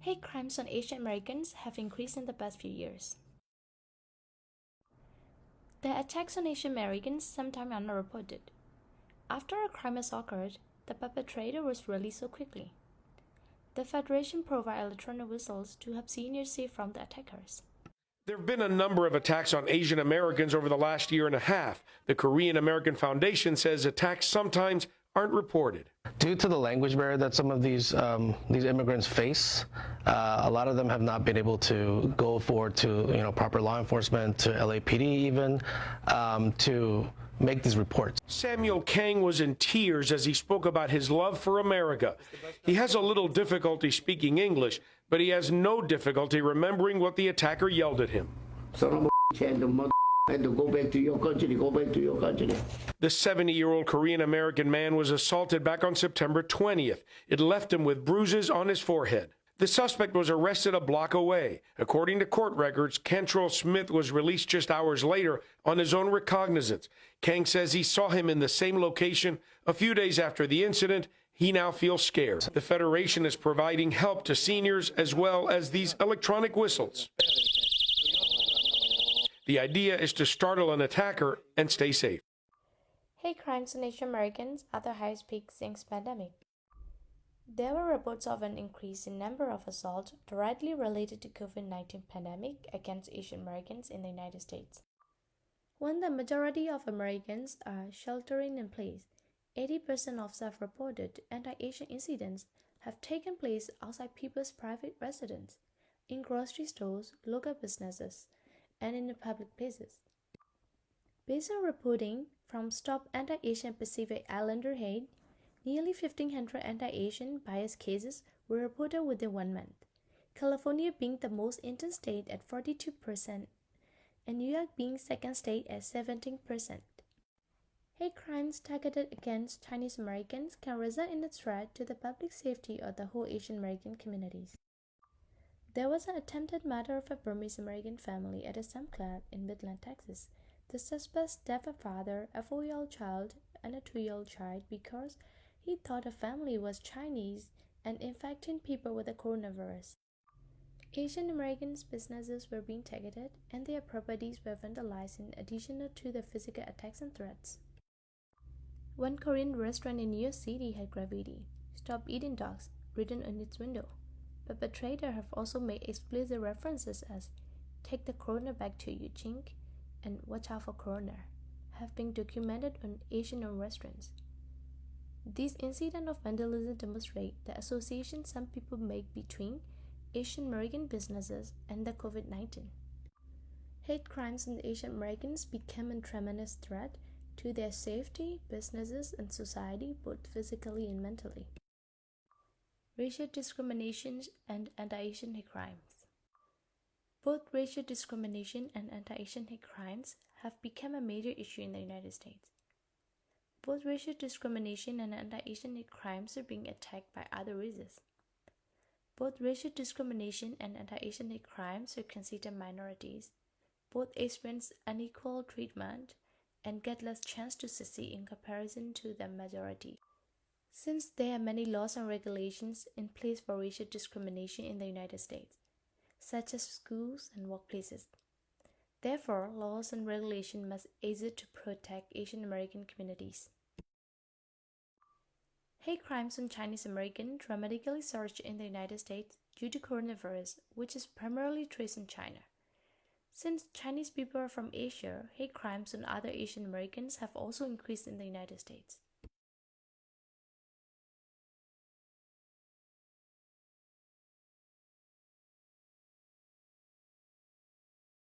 Hate crimes on Asian Americans have increased in the past few years. The attacks on Asian Americans sometimes are not reported. After a crime has occurred, the perpetrator was released so quickly. The Federation provides electronic whistles to help seniors see from the attackers. There have been a number of attacks on Asian Americans over the last year and a half. The Korean American Foundation says attacks sometimes aren't reported. Due to the language barrier that some of these immigrants face, a lot of them have not been able to go forward to proper law enforcement, to LAPD even, to make these reports. Samuel Kang was in tears as he spoke about his love for America. He has a little difficulty speaking English, but he has no difficulty remembering what the attacker yelled at him. And to go back to your country, go back to your country. The 70-year-old Korean-American man was assaulted back on September 20th. It left him with bruises on his forehead. The suspect was arrested a block away. According to court records, Cantrell Smith was released just hours later on his own recognizance. Kang says he saw him in the same location a few days after the incident. He now feels scared. The Federation is providing help to seniors as well as these electronic whistles. The idea is to startle an attacker and stay safe. Hate crimes on Asian Americans are the highest peak since pandemic. There were reports of an increase in number of assaults directly related to COVID-19 pandemic against Asian Americans in the United States. When the majority of Americans are sheltering in place, 80% of self-reported anti-Asian incidents have taken place outside people's private residence, in grocery stores, local businesses, and in the public places. Based on reporting from Stop Anti-Asian Pacific Islander Hate, nearly 1,500 anti-Asian bias cases were reported within 1 month, California being the most intense state at 42%, and New York being second state at 17%. Hate crimes targeted against Chinese Americans can result in a threat to the public safety of the whole Asian American communities. There was an attempted murder of a Burmese American family at a Sam Club in Midland, Texas. The suspect stabbed a father, a 4-year-old child, and a 2-year-old child because he thought the family was Chinese and infecting people with the coronavirus. Asian Americans' businesses were being targeted and their properties were vandalized in addition to the physical attacks and threats. One Korean restaurant in New York City had graffiti, "Stop eating dogs," written on its window. Perpetrators have also made explicit references as "take the corona back to you, chink" and "watch out for corona" have been documented on Asian-owned restaurants. These incidents of vandalism demonstrate the association some people make between Asian American businesses and the COVID-19. Hate crimes on Asian Americans became a tremendous threat to their safety, businesses, and society, both physically and mentally. Racial discrimination and anti-Asian hate crimes. Both racial discrimination and anti-Asian hate crimes have become a major issue in the United States. Both racial discrimination and anti-Asian hate crimes are being attacked by other races. Both racial discrimination and anti-Asian hate crimes are considered minorities. Both experience unequal treatment and get less chance to succeed in comparison to the majority. Since there are many laws and regulations in place for racial discrimination in the United States, such as schools and workplaces, therefore, laws and regulations must exist to protect Asian American communities. Hate crimes on Chinese Americans dramatically surged in the United States due to coronavirus, which is primarily traced in China. Since Chinese people are from Asia, hate crimes on other Asian Americans have also increased in the United States.